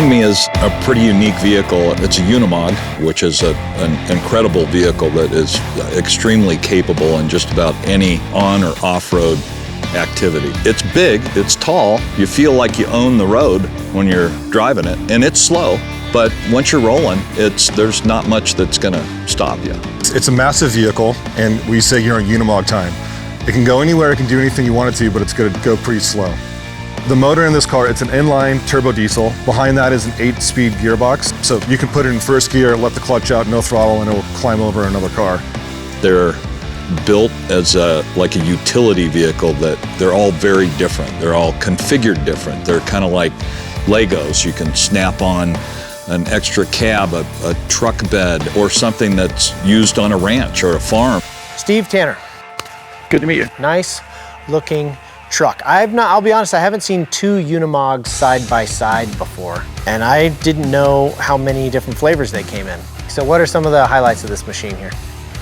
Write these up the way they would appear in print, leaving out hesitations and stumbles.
Behind me is a pretty unique vehicle. It's a Unimog, which is an incredible vehicle that is extremely capable in just about any on or off-road activity. It's big, it's tall, you feel like you own the road when you're driving it, and it's slow, but once you're rolling, there's not much that's gonna stop you. It's a massive vehicle, and we say you're on Unimog time. It can go anywhere, it can do anything you want it to, but it's gonna go pretty slow. The motor in this car, it's an inline turbo diesel. Behind that is an 8-speed gearbox. So you can put it in first gear, let the clutch out, no throttle, and it will climb over another car. They're built as like a utility vehicle that they're all very different. They're all configured different. They're kind of like Legos. You can snap on an extra cab, a truck bed, or something that's used on a ranch or a farm. Steve Tanner. Good to meet you. Nice looking truck. I'll be honest, I haven't seen two Unimogs side by side before, and I didn't know how many different flavors they came in. So what are some of the highlights of this machine here?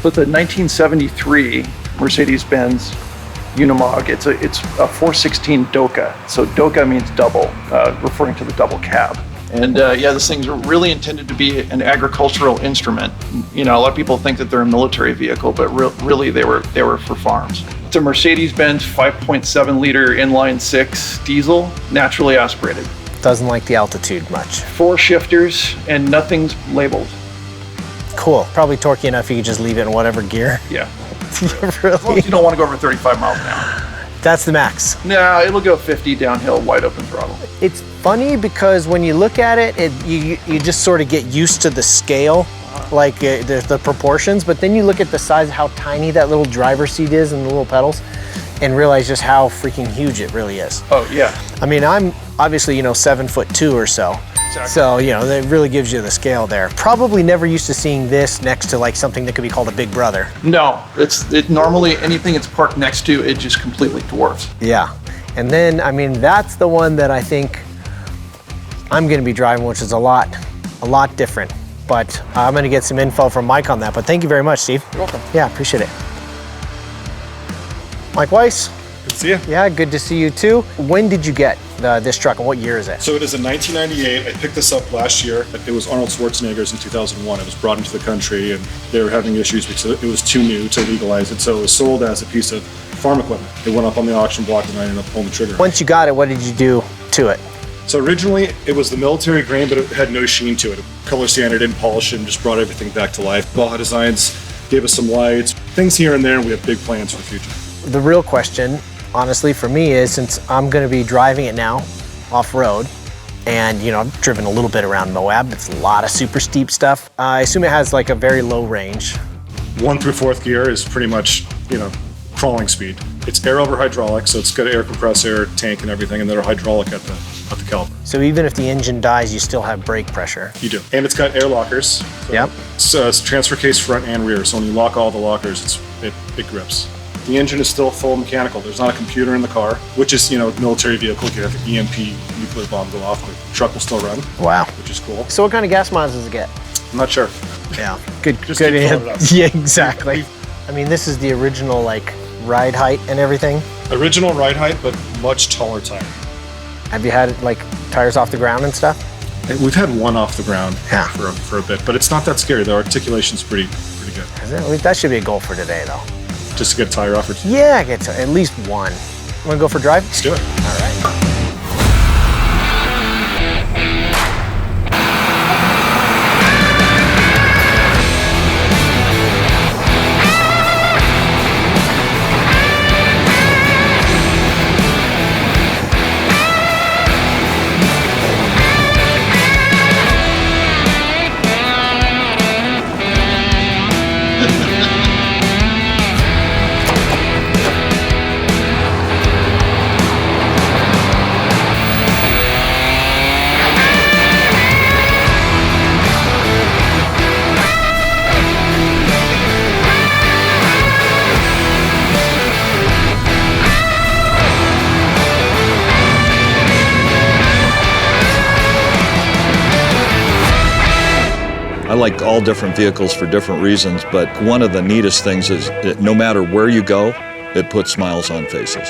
So it's a 1973 Mercedes-Benz Unimog. It's a 416 DOKA. So DOKA means double, referring to the double cab. And yeah, this thing's really intended to be an agricultural instrument. You know, a lot of people think that they're a military vehicle, but really they were for farms. It's a Mercedes-Benz 5.7 liter inline 6 diesel, naturally aspirated. Doesn't like the altitude much. 4 shifters and nothing's labeled. Cool. Probably torquey enough you could just leave it in whatever gear. Yeah. Really? As long as you don't want to go over 35 miles an hour. That's the max. No, it'll go 50 downhill, wide open throttle. It's funny because when you look at it, you just sort of get used to the scale, like the proportions, but then you look at the size, how tiny that little driver's seat is and the little pedals, and realize just how freaking huge it really is. Oh, yeah. I mean, I'm obviously, 7'2" or so. Exactly. So, that really gives you the scale there. Probably never used to seeing this next to like something that could be called a big brother. No, normally anything it's parked next to, it just completely dwarfs. Yeah. And then, I mean, that's the one that I think I'm gonna be driving, which is a lot different. But I'm gonna get some info from Mike on that. But thank you very much, Steve. You're welcome. Yeah, appreciate it. Mike Weiss. Good to see you. Yeah, good to see you too. When did you get this truck and what year is it? So it is a 1998. I picked this up last year. It was Arnold Schwarzenegger's in 2001. It was brought into the country and they were having issues because it was too new to legalize it. So it was sold as a piece of farm equipment. It went up on the auction block and I ended up pulling the trigger. Once you got it, what did you do to it? So originally it was the military grain, but it had no sheen to it. Color sanded, didn't polish it, and just brought everything back to life. Baja Designs gave us some lights, things here and there, and we have big plans for the future. The real question, honestly, for me is, since I'm gonna be driving it now off-road, and I've driven a little bit around MOAB, it's a lot of super steep stuff. I assume it has like a very low range. 1 through 4th gear is pretty much, crawling speed. It's air over hydraulic, so it's got an air compressor, tank and everything, and they're hydraulic at the caliper. So even if the engine dies, you still have brake pressure. You do. And it's got air lockers. So yep. It's transfer case front and rear, so when you lock all the lockers, it grips. The engine is still full mechanical. There's not a computer in the car, which is, military vehicle. You could have the EMP nuclear bomb go off, the truck will still run. Wow. Which is cool. So what kind of gas miles does it get? I'm not sure. Yeah, good. Just good. keep filling it up. Yeah, exactly. I mean, this is the original like ride height and everything. Original ride height, but much taller tire. Have you had like tires off the ground and stuff? We've had one off the ground Yeah. for a bit, but it's not that scary. The articulation's pretty good. Is it? That should be a goal for today, though. Just to get a tire off or two. Yeah, get to at least one. Want to go for a drive? Let's do it. All right. I like all different vehicles for different reasons, but one of the neatest things is that no matter where you go, it puts smiles on faces.